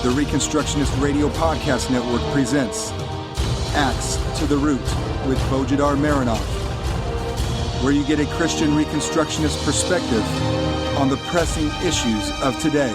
The Reconstructionist Radio Podcast Network presents Axe to the Root with Bojidar Marinov, where you get a Christian Reconstructionist perspective on the pressing issues of today.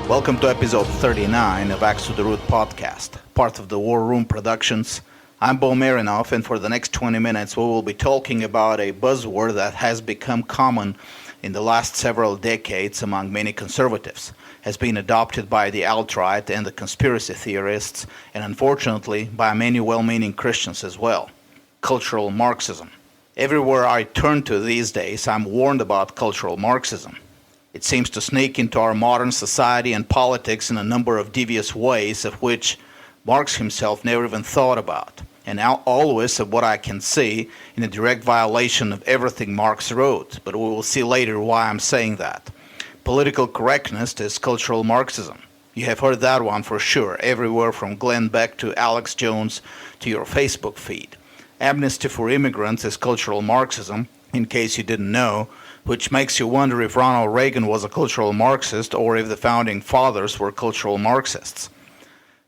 Welcome to episode 39 of Axe to the Root podcast, part of the War Room Productions. I'm Bo Marinov, and for the next 20 minutes we will be talking about a buzzword that has become common in the last several decades among many conservatives, has been adopted by the alt-right and the conspiracy theorists, and unfortunately by many well-meaning Christians as well: cultural Marxism. Everywhere I turn to these days, I'm warned about cultural Marxism. It seems to sneak into our modern society and politics in a number of devious ways of which Marx himself never even thought about, and now always, of what I can see, in a direct violation of everything Marx wrote, but we will see later why I'm saying that. Political correctness is cultural Marxism. You have heard that one for sure, everywhere from Glenn Beck to Alex Jones to your Facebook feed. Amnesty for immigrants is cultural Marxism, in case you didn't know, which makes you wonder if Ronald Reagan was a cultural Marxist or if the founding fathers were cultural Marxists.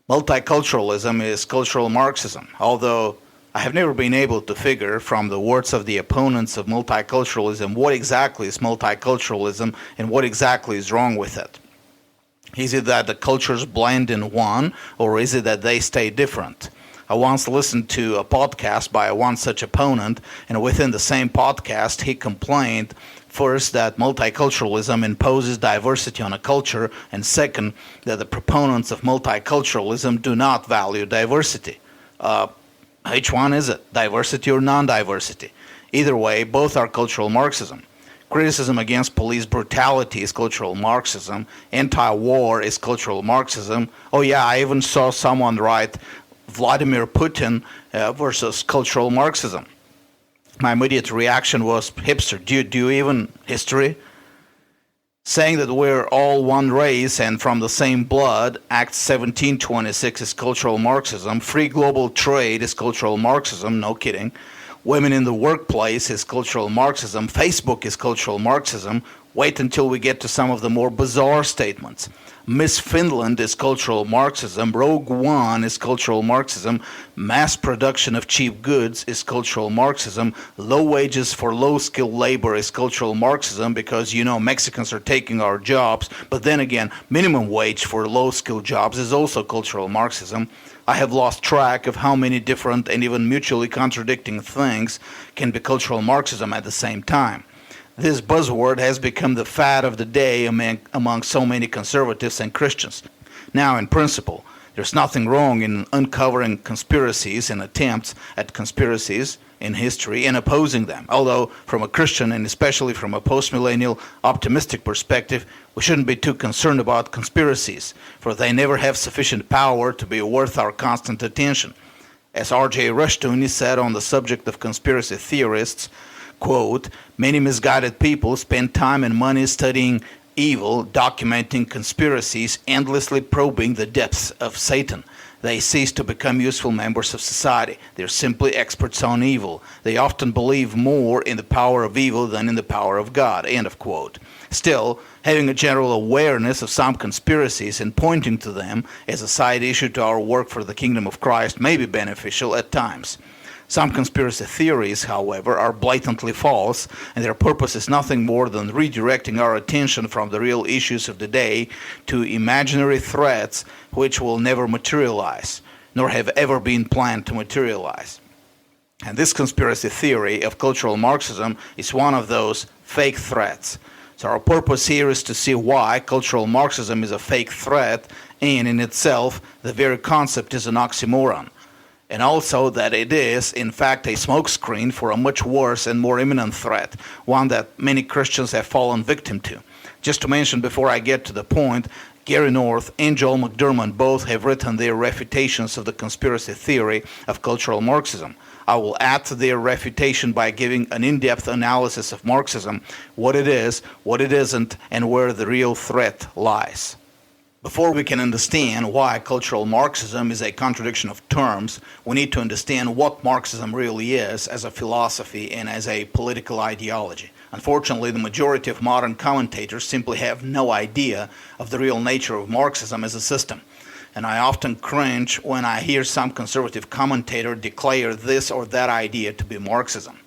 Multiculturalism is cultural Marxism, although I have never been able to figure from the words of the opponents of multiculturalism what exactly is multiculturalism and what exactly is wrong with it. Is it that the cultures blend in one, or is it that they stay different? I once listened to a podcast by one such opponent, and within the same podcast he complained first that multiculturalism imposes diversity on a culture, and second, that the proponents of multiculturalism do not value diversity. Which one is it? Diversity or non-diversity? Either way, both are cultural Marxism. Criticism against police brutality is cultural Marxism. Anti-war is cultural Marxism. Oh yeah, I even saw someone write Vladimir Putin versus cultural Marxism. My immediate reaction was, hipster, do you even history? Saying that we're all one race and from the same blood, Act 1726 is cultural Marxism. Free global trade is cultural Marxism, no kidding. Women in the workplace is cultural Marxism. Facebook is cultural Marxism. Wait until we get to some of the more bizarre statements. Miss Finland is cultural Marxism. Rogue One is cultural Marxism. Mass production of cheap goods is cultural Marxism. Low wages for low-skilled labor is cultural Marxism because, Mexicans are taking our jobs. But then again, minimum wage for low-skilled jobs is also cultural Marxism. I have lost track of how many different and even mutually contradicting things can be cultural Marxism at the same time. This buzzword has become the fad of the day among so many conservatives and Christians. Now, in principle, there's nothing wrong in uncovering conspiracies and attempts at conspiracies in history and opposing them. Although, from a Christian and especially from a post-millennial optimistic perspective, we shouldn't be too concerned about conspiracies, for they never have sufficient power to be worth our constant attention. As R.J. Rushdoony said on the subject of conspiracy theorists, quote, "Many misguided people spend time and money studying evil, documenting conspiracies, endlessly probing the depths of Satan. They cease to become useful members of society. They're simply experts on evil. They often believe more in the power of evil than in the power of God," end of quote. Still, having a general awareness of some conspiracies and pointing to them as a side issue to our work for the kingdom of Christ may be beneficial at times. Some conspiracy theories, however, are blatantly false, and their purpose is nothing more than redirecting our attention from the real issues of the day to imaginary threats which will never materialize, nor have ever been planned to materialize. And this conspiracy theory of cultural Marxism is one of those fake threats. So our purpose here is to see why cultural Marxism is a fake threat, and in itself, the very concept is an oxymoron. And also that it is, in fact, a smokescreen for a much worse and more imminent threat, one that many Christians have fallen victim to. Just to mention before I get to the point, Gary North and Joel McDermott both have written their refutations of the conspiracy theory of cultural Marxism. I will add to their refutation by giving an in-depth analysis of Marxism, what it is, what it isn't, and where the real threat lies. Before we can understand why cultural Marxism is a contradiction of terms, we need to understand what Marxism really is as a philosophy and as a political ideology. Unfortunately, the majority of modern commentators simply have no idea of the real nature of Marxism as a system. And I often cringe when I hear some conservative commentator declare this or that idea to be Marxism.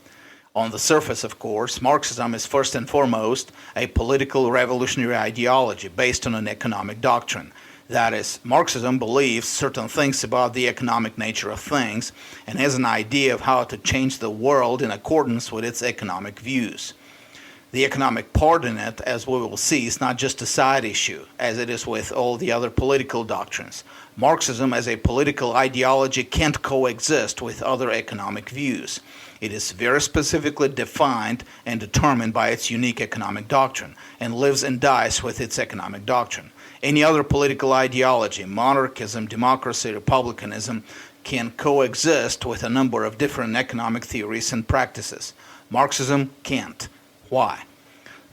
On the surface, of course, Marxism is first and foremost a political revolutionary ideology based on an economic doctrine. That is, Marxism believes certain things about the economic nature of things and has an idea of how to change the world in accordance with its economic views. The economic part in it, as we will see, is not just a side issue, as it is with all the other political doctrines. Marxism as a political ideology can't coexist with other economic views. It is very specifically defined and determined by its unique economic doctrine, and lives and dies with its economic doctrine. Any other political ideology, monarchism, democracy, republicanism, can coexist with a number of different economic theories and practices. Marxism can't. Why?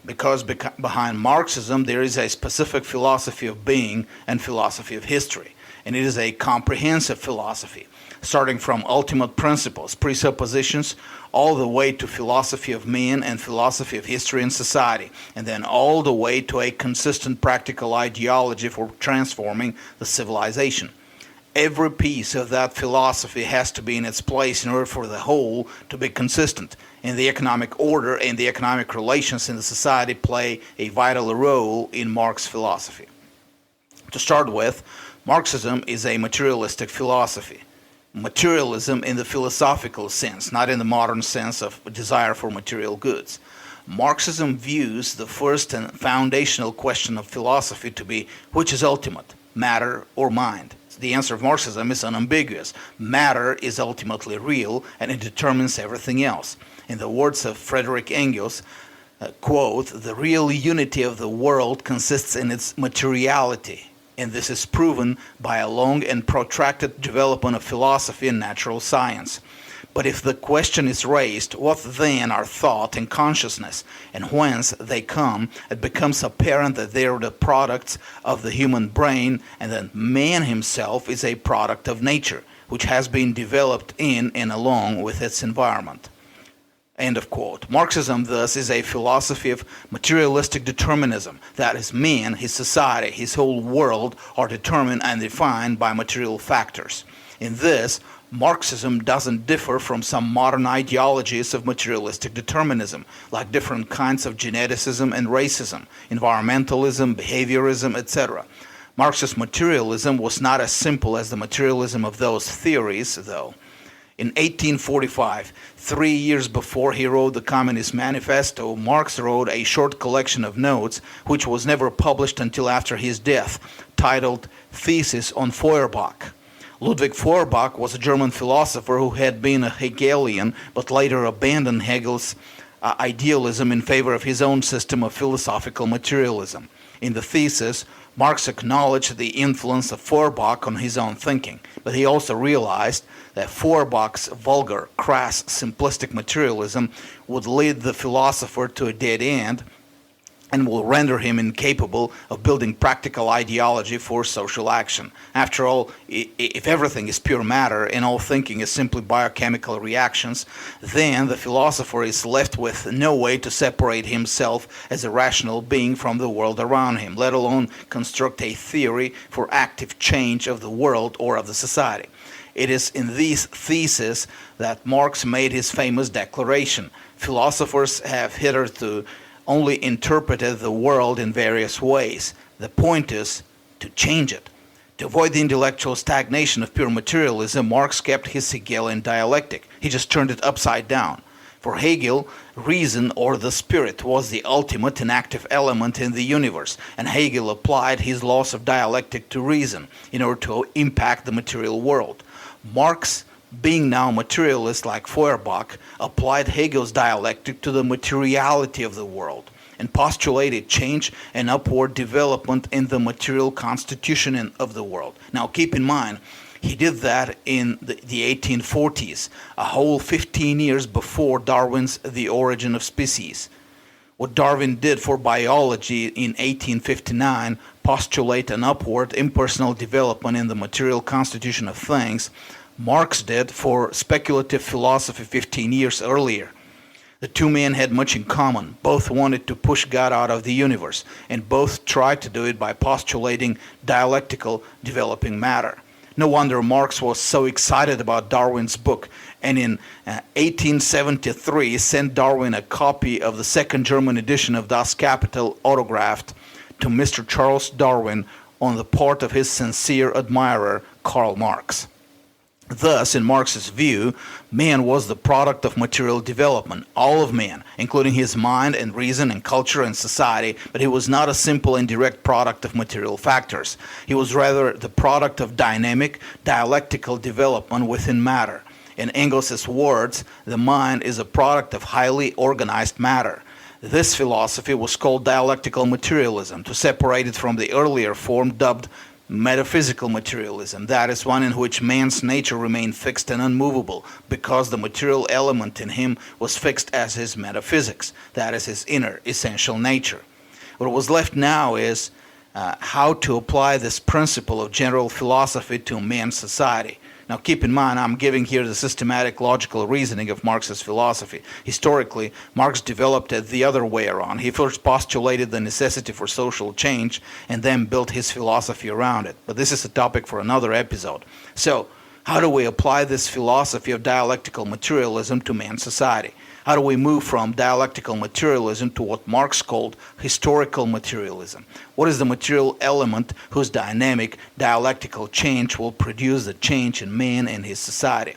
Because behind Marxism there is a specific philosophy of being and philosophy of history, and it is a comprehensive philosophy, starting from ultimate principles, presuppositions, all the way to philosophy of man and philosophy of history and society, and then all the way to a consistent practical ideology for transforming the civilization. Every piece of that philosophy has to be in its place in order for the whole to be consistent, and the economic order and the economic relations in the society play a vital role in Marx's philosophy. To start with, Marxism is a materialistic philosophy. Materialism in the philosophical sense, not in the modern sense of desire for material goods. Marxism views the first and foundational question of philosophy to be which is ultimate, matter or mind. The answer of Marxism is unambiguous. Matter is ultimately real and it determines everything else. In the words of Friedrich Engels, quote, "The real unity of the world consists in its materiality. And this is proven by a long and protracted development of philosophy and natural science. But if the question is raised, what then are thought and consciousness, and whence they come, it becomes apparent that they are the products of the human brain, and that man himself is a product of nature, which has been developed in and along with its environment." End of quote. Marxism, thus, is a philosophy of materialistic determinism. That is, man, his society, his whole world are determined and defined by material factors. In this, Marxism doesn't differ from some modern ideologies of materialistic determinism, like different kinds of geneticism and racism, environmentalism, behaviorism, etc. Marxist materialism was not as simple as the materialism of those theories, though. In 1845, 3 years before he wrote the Communist Manifesto, Marx wrote a short collection of notes, which was never published until after his death, titled Thesis on Feuerbach. Ludwig Feuerbach was a German philosopher who had been a Hegelian, but later abandoned Hegel's idealism in favor of his own system of philosophical materialism. In the thesis, Marx acknowledged the influence of Feuerbach on his own thinking, but he also realized that Feuerbach's vulgar, crass, simplistic materialism would lead the philosopher to a dead end and will render him incapable of building practical ideology for social action. After all, if everything is pure matter and all thinking is simply biochemical reactions, then the philosopher is left with no way to separate himself as a rational being from the world around him, let alone construct a theory for active change of the world or of the society. It is in these theses that Marx made his famous declaration. Philosophers have hitherto only interpreted the world in various ways. The point is to change it. To avoid the intellectual stagnation of pure materialism, Marx kept his Hegelian dialectic. He just turned it upside down. For Hegel, reason or the spirit was the ultimate and active element in the universe, and Hegel applied his laws of dialectic to reason in order to impact the material world. Marx, being now materialist like Feuerbach, applied Hegel's dialectic to the materiality of the world and postulated change and upward development in the material constitution of the world. Now keep in mind, he did that in the 1840s, a whole 15 years before Darwin's The Origin of Species. What Darwin did for biology in 1859, postulate an upward impersonal development in the material constitution of things, Marx did for speculative philosophy 15 years earlier. The two men had much in common. Both wanted to push God out of the universe, and both tried to do it by postulating dialectical developing matter. No wonder Marx was so excited about Darwin's book, and in 1873 sent Darwin a copy of the second German edition of Das Kapital autographed to Mr. Charles Darwin on the part of his sincere admirer, Karl Marx. Thus, in Marx's view, man was the product of material development, all of man, including his mind and reason and culture and society, but he was not a simple and direct product of material factors. He was rather the product of dynamic, dialectical development within matter. In Engels's words, the mind is a product of highly organized matter. This philosophy was called dialectical materialism, to separate it from the earlier form dubbed metaphysical materialism, that is, one in which man's nature remained fixed and unmovable because the material element in him was fixed as his metaphysics, that is, his inner essential nature. What was left now is how to apply this principle of general philosophy to man's society. Now keep in mind, I'm giving here the systematic logical reasoning of Marx's philosophy. Historically, Marx developed it the other way around. He first postulated the necessity for social change and then built his philosophy around it. But this is a topic for another episode. So, how do we apply this philosophy of dialectical materialism to man's society? How do we move from dialectical materialism to what Marx called historical materialism? What is the material element whose dynamic, dialectical change will produce the change in man and his society?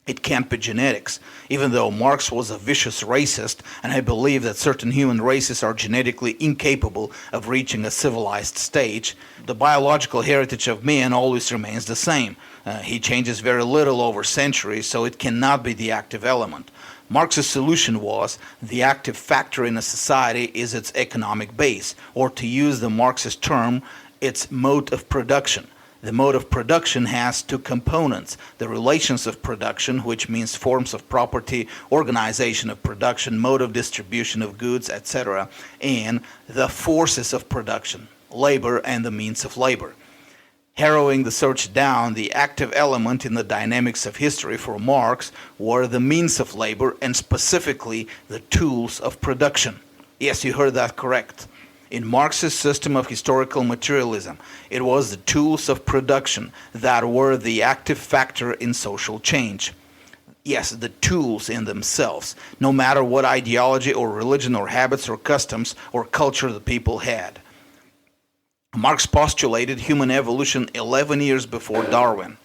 It can't be genetics, even though Marx was a vicious racist, and I believe that certain human races are genetically incapable of reaching a civilized stage. The biological heritage of man always remains the same. He changes very little over centuries, so it cannot be the active element. Marx's solution was the active factor in a society is its economic base, or to use the Marxist term, its mode of production. The mode of production has two components: the relations of production, which means forms of property, organization of production, mode of distribution of goods, etc., and the forces of production, labor and the means of labor. Harrowing the search down, the active element in the dynamics of history for Marx were the means of labor, and specifically the tools of production. Yes, you heard that correct. In Marx's system of historical materialism, it was the tools of production that were the active factor in social change. Yes, the tools in themselves, no matter what ideology or religion or habits or customs or culture the people had. Marx postulated human evolution 11 years before Darwin.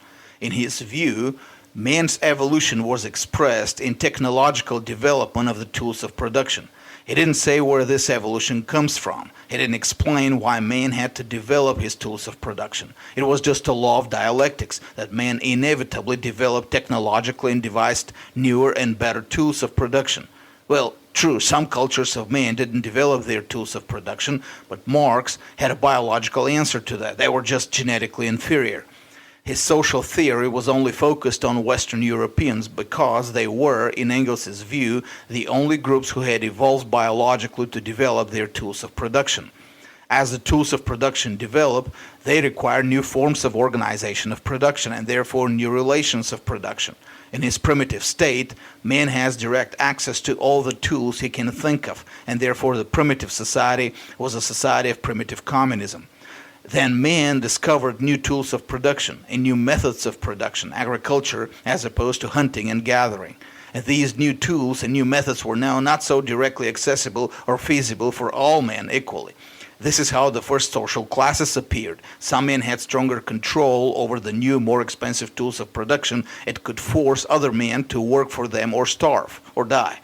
In his view, man's evolution was expressed in technological development of the tools of production. He didn't say where this evolution comes from. He didn't explain why man had to develop his tools of production. It was just a law of dialectics that man inevitably developed technologically and devised newer and better tools of production. Well, true, some cultures of man didn't develop their tools of production, but Marx had a biological answer to that. They were just genetically inferior. His social theory was only focused on Western Europeans because they were, in Engels's view, the only groups who had evolved biologically to develop their tools of production. As the tools of production develop, they require new forms of organization of production and therefore new relations of production. In his primitive state, man has direct access to all the tools he can think of, and therefore the primitive society was a society of primitive communism. Then man discovered new tools of production and new methods of production, agriculture as opposed to hunting and gathering. And these new tools and new methods were now not so directly accessible or feasible for all men equally. This is how the first social classes appeared. Some men had stronger control over the new, more expensive tools of production and could force other men to work for them or starve or die.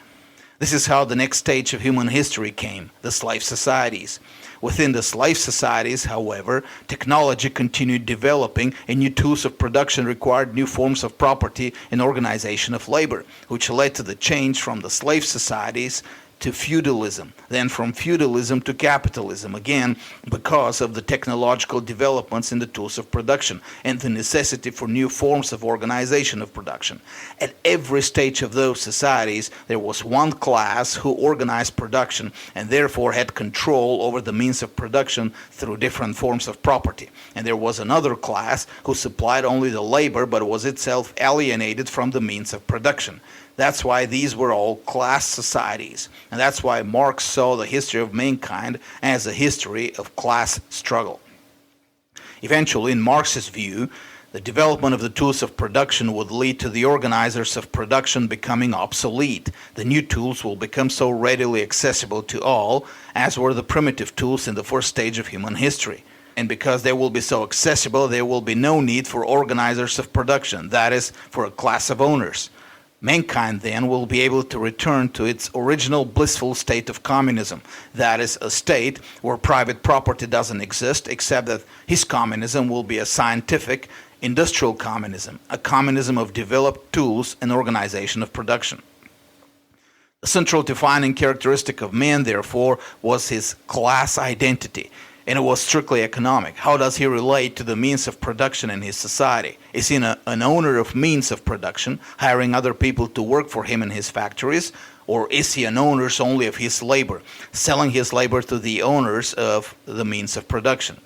This is how the next stage of human history came, the slave societies. Within the slave societies, however, technology continued developing and new tools of production required new forms of property and organization of labor, which led to the change from the slave societies to feudalism, then from feudalism to capitalism, again because of the technological developments in the tools of production and the necessity for new forms of organization of production. At every stage of those societies, there was one class who organized production and therefore had control over the means of production through different forms of property. And there was another class who supplied only the labor but was itself alienated from the means of production. That's why these were all class societies. And that's why Marx saw the history of mankind as a history of class struggle. Eventually, in Marx's view, the development of the tools of production would lead to the organizers of production becoming obsolete. The new tools will become so readily accessible to all as were the primitive tools in the first stage of human history. And because they will be so accessible, there will be no need for organizers of production, that is, for a class of owners. Mankind then will be able to return to its original blissful state of communism, that is, a state where private property doesn't exist, except that his communism will be a scientific, industrial communism, a communism of developed tools and organization of production. The central defining characteristic of man, therefore, was his class identity, and it was strictly economic. How does he relate to the means of production in his society? Is he an owner of means of production, hiring other people to work for him in his factories, or is he an owner only of his labor, selling his labor to the owners of the means of production?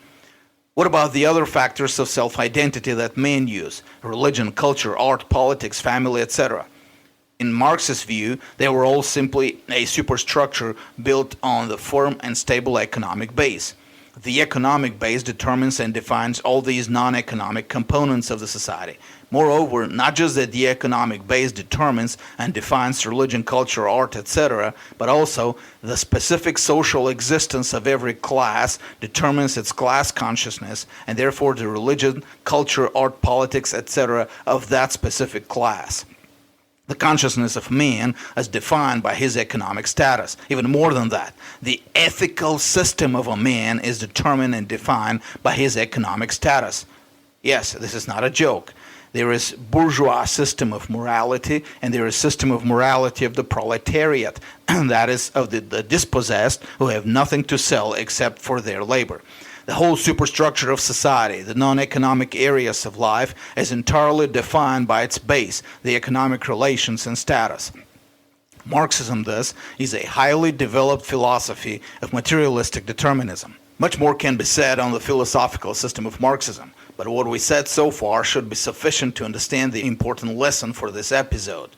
What about the other factors of self-identity that men use? Religion, culture, art, politics, family, etc. In Marx's view, they were all simply a superstructure built on the firm and stable economic base. The economic base determines and defines all these non-economic components of the society. Moreover, not just that the economic base determines and defines religion, culture, art, etc., but also the specific social existence of every class determines its class consciousness, and therefore the religion, culture, art, politics, etc. of that specific class. The consciousness of man as defined by his economic status. Even more than that, the ethical system of a man is determined and defined by his economic status. Yes, this is not a joke. There is bourgeois system of morality, and there is system of morality of the proletariat, that is, of the dispossessed who have nothing to sell except for their labor. The whole superstructure of society, the non-economic areas of life, is entirely defined by its base, the economic relations and status. Marxism, thus, is a highly developed philosophy of materialistic determinism. Much more can be said on the philosophical system of Marxism, but what we said so far should be sufficient to understand the important lesson for this episode.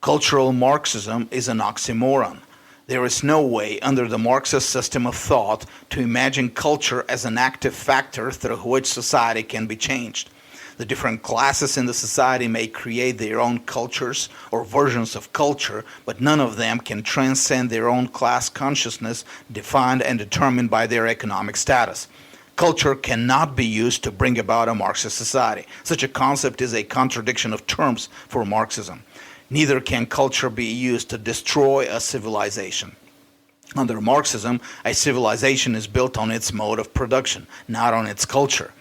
Cultural Marxism is an oxymoron. There is no way under the Marxist system of thought to imagine culture as an active factor through which society can be changed. The different classes in the society may create their own cultures or versions of culture, but none of them can transcend their own class consciousness defined and determined by their economic status. Culture cannot be used to bring about a Marxist society. Such a concept is a contradiction of terms for Marxism. Neither can culture be used to destroy a civilization. Under Marxism, a civilization is built on its mode of production, not on its culture.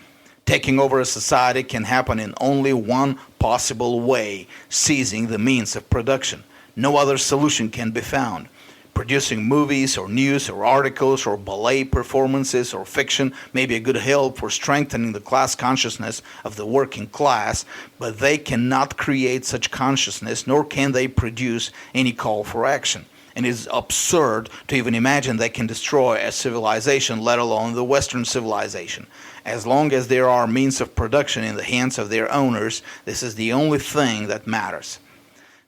Taking over a society can happen in only one possible way, seizing the means of production. No other solution can be found. Producing movies or news or articles or ballet performances or fiction may be a good help for strengthening the class consciousness of the working class, but they cannot create such consciousness, nor can they produce any call for action. And it is absurd to even imagine they can destroy a civilization, let alone the Western civilization. As long as there are means of production in the hands of their owners, this is the only thing that matters.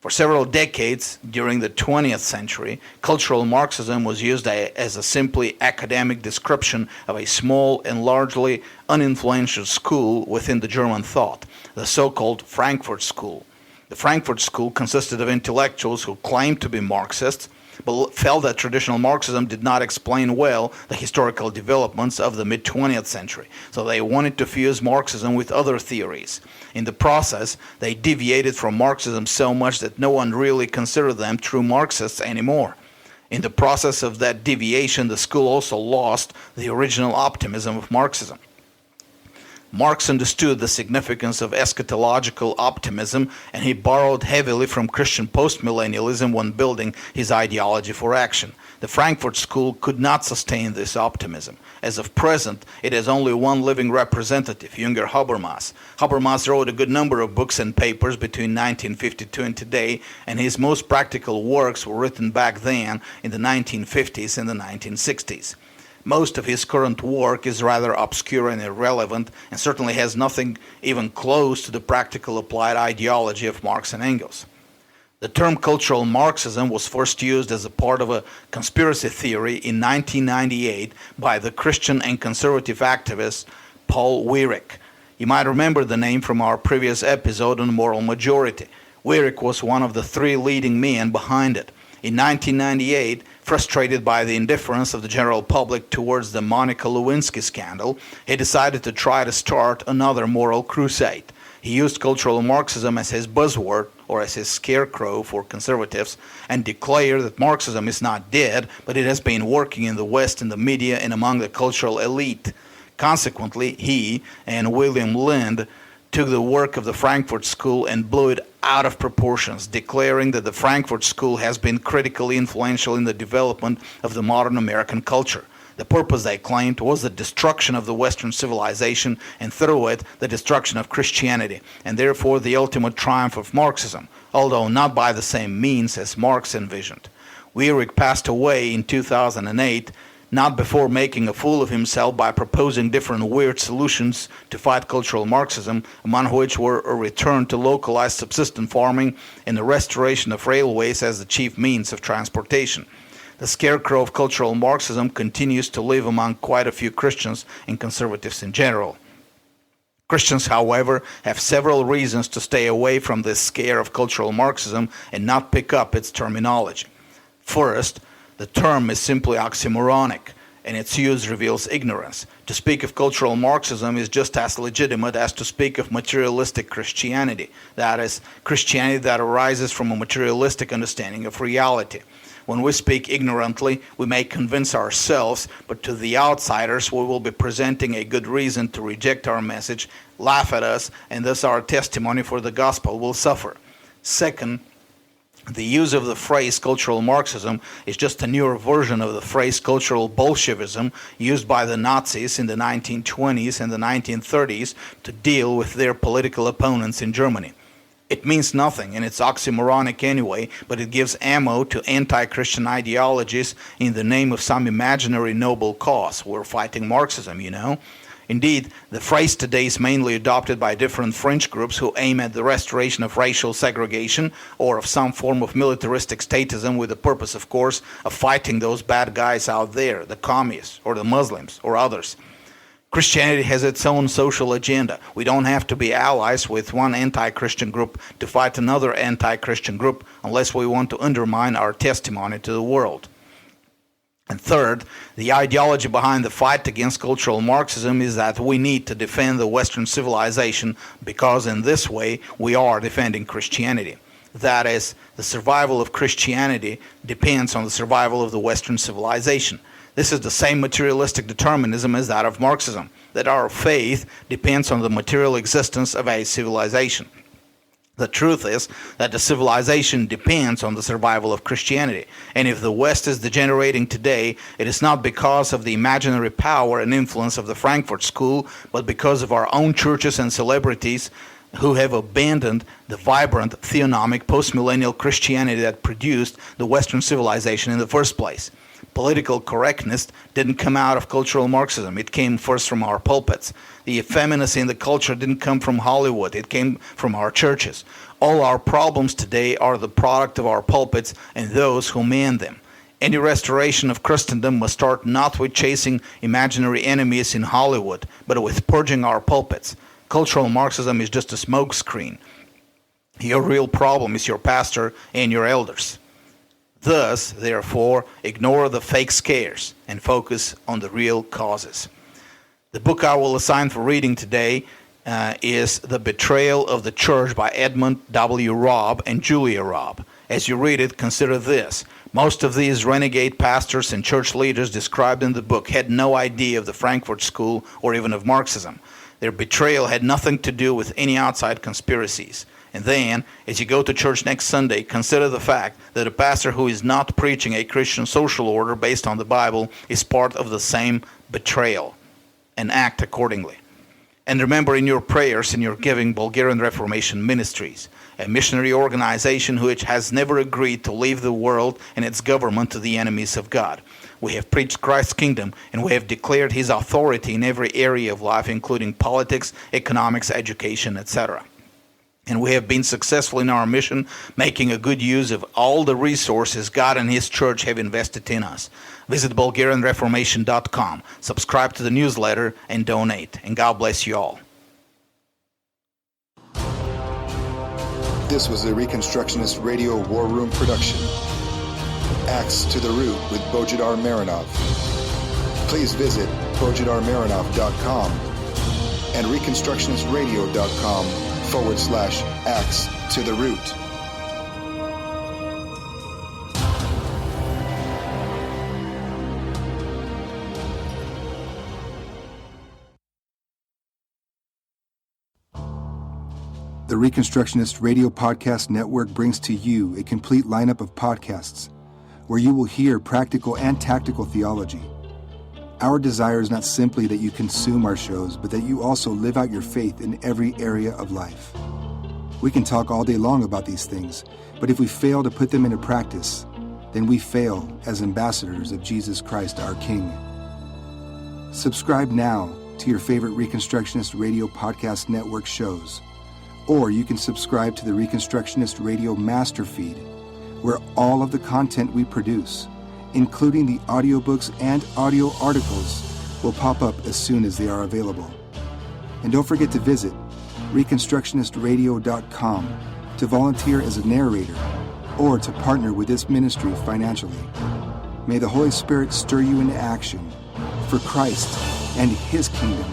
For several decades during the 20th century, cultural Marxism was used as a simply academic description of a small and largely uninfluential school within the German thought, the so-called Frankfurt School. The Frankfurt School consisted of intellectuals who claimed to be Marxists, but felt that traditional Marxism did not explain well the historical developments of the mid-20th century, so they wanted to fuse Marxism with other theories. In the process, they deviated from Marxism so much that no one really considered them true Marxists anymore. In the process of that deviation, the school also lost the original optimism of Marxism. Marx understood the significance of eschatological optimism, and he borrowed heavily from Christian postmillennialism when building his ideology for action. The Frankfurt School could not sustain this optimism. As of present, it has only one living representative, Jünger Habermas. Habermas wrote a good number of books and papers between 1952 and today, and his most practical works were written back then in the 1950s and the 1960s. Most of his current work is rather obscure and irrelevant, and certainly has nothing even close to the practical applied ideology of Marx and Engels. The term cultural Marxism was first used as a part of a conspiracy theory in 1998 by the Christian and conservative activist Paul Weyrich. You might remember the name from our previous episode on moral majority. Weyrich was one of the three leading men behind it. In 1998, frustrated by the indifference of the general public towards the Monica Lewinsky scandal, he decided to try to start another moral crusade. He used cultural Marxism as his buzzword, or as his scarecrow for conservatives, and declared that Marxism is not dead, but it has been working in the West in the media and among the cultural elite. Consequently, he and William Lind took the work of the Frankfurt School and blew it out of proportions, declaring that the Frankfurt School has been critically influential in the development of the modern American culture. The purpose, they claimed, was the destruction of the Western civilization, and through it, the destruction of Christianity, and therefore the ultimate triumph of Marxism, although not by the same means as Marx envisioned. Weyrich passed away in 2008, not before making a fool of himself by proposing different weird solutions to fight cultural Marxism, among which were a return to localized subsistence farming and the restoration of railways as the chief means of transportation. The scarecrow of cultural Marxism continues to live among quite a few Christians and conservatives in general. Christians, however, have several reasons to stay away from this scare of cultural Marxism and not pick up its terminology. First, the term is simply oxymoronic, and its use reveals ignorance. To speak of cultural Marxism is just as legitimate as to speak of materialistic Christianity, that is, Christianity that arises from a materialistic understanding of reality. When we speak ignorantly, we may convince ourselves, but to the outsiders we will be presenting a good reason to reject our message, laugh at us, and thus our testimony for the gospel will suffer. Second, the use of the phrase cultural Marxism is just a newer version of the phrase cultural Bolshevism used by the Nazis in the 1920s and the 1930s to deal with their political opponents in Germany. It means nothing, and it's oxymoronic anyway, but it gives ammo to anti-Christian ideologies in the name of some imaginary noble cause. We're fighting Marxism, you know. Indeed, the phrase today is mainly adopted by different fringe groups who aim at the restoration of racial segregation or of some form of militaristic statism with the purpose, of course, of fighting those bad guys out there, the communists or the Muslims or others. Christianity has its own social agenda. We don't have to be allies with one anti-Christian group to fight another anti-Christian group unless we want to undermine our testimony to the world. And third, the ideology behind the fight against cultural Marxism is that we need to defend the Western civilization because in this way we are defending Christianity. That is, the survival of Christianity depends on the survival of the Western civilization. This is the same materialistic determinism as that of Marxism, that our faith depends on the material existence of a civilization. The truth is that the civilization depends on the survival of Christianity, and if the West is degenerating today, it is not because of the imaginary power and influence of the Frankfurt School, but because of our own churches and celebrities who have abandoned the vibrant, theonomic, post-millennial Christianity that produced the Western civilization in the first place. Political correctness didn't come out of cultural Marxism. It came first from our pulpits. The effeminacy in the culture didn't come from Hollywood. It came from our churches. All our problems today are the product of our pulpits and those who man them. Any restoration of Christendom must start not with chasing imaginary enemies in Hollywood, but with purging our pulpits. Cultural Marxism is just a smokescreen. Your real problem is your pastor and your elders. Thus, therefore, ignore the fake scares and focus on the real causes. The book I will assign for reading today is The Betrayal of the Church by Edmund W. Robb and Julia Robb. As you read it, consider this. Most of these renegade pastors and church leaders described in the book had no idea of the Frankfurt School or even of Marxism. Their betrayal had nothing to do with any outside conspiracies. And then, as you go to church next Sunday, consider the fact that a pastor who is not preaching a Christian social order based on the Bible is part of the same betrayal, and act accordingly. And remember in your prayers and your giving Bulgarian Reformation Ministries, a missionary organization which has never agreed to leave the world and its government to the enemies of God. We have preached Christ's kingdom, and we have declared His authority in every area of life, including politics, economics, education, etc. And we have been successful in our mission, making a good use of all the resources God and His church have invested in us. Visit BulgarianReformation.com, subscribe to the newsletter, and donate. And God bless you all. This was a Reconstructionist Radio War Room production. Axe to the Root with Bojidar Marinov. Please visit BojidarMarinov.com and ReconstructionistRadio.com/Axe to the Root. The Reconstructionist Radio Podcast Network brings to you a complete lineup of podcasts where you will hear practical and tactical theology. Our desire is not simply that you consume our shows, but that you also live out your faith in every area of life. We can talk all day long about these things, but if we fail to put them into practice, then we fail as ambassadors of Jesus Christ, our King. Subscribe now to your favorite Reconstructionist Radio Podcast Network shows, or you can subscribe to the Reconstructionist Radio Master Feed, where all of the content we produce, including the audiobooks and audio articles, will pop up as soon as they are available. And don't forget to visit ReconstructionistRadio.com to volunteer as a narrator or to partner with this ministry financially. May the Holy Spirit stir you into action for Christ and His kingdom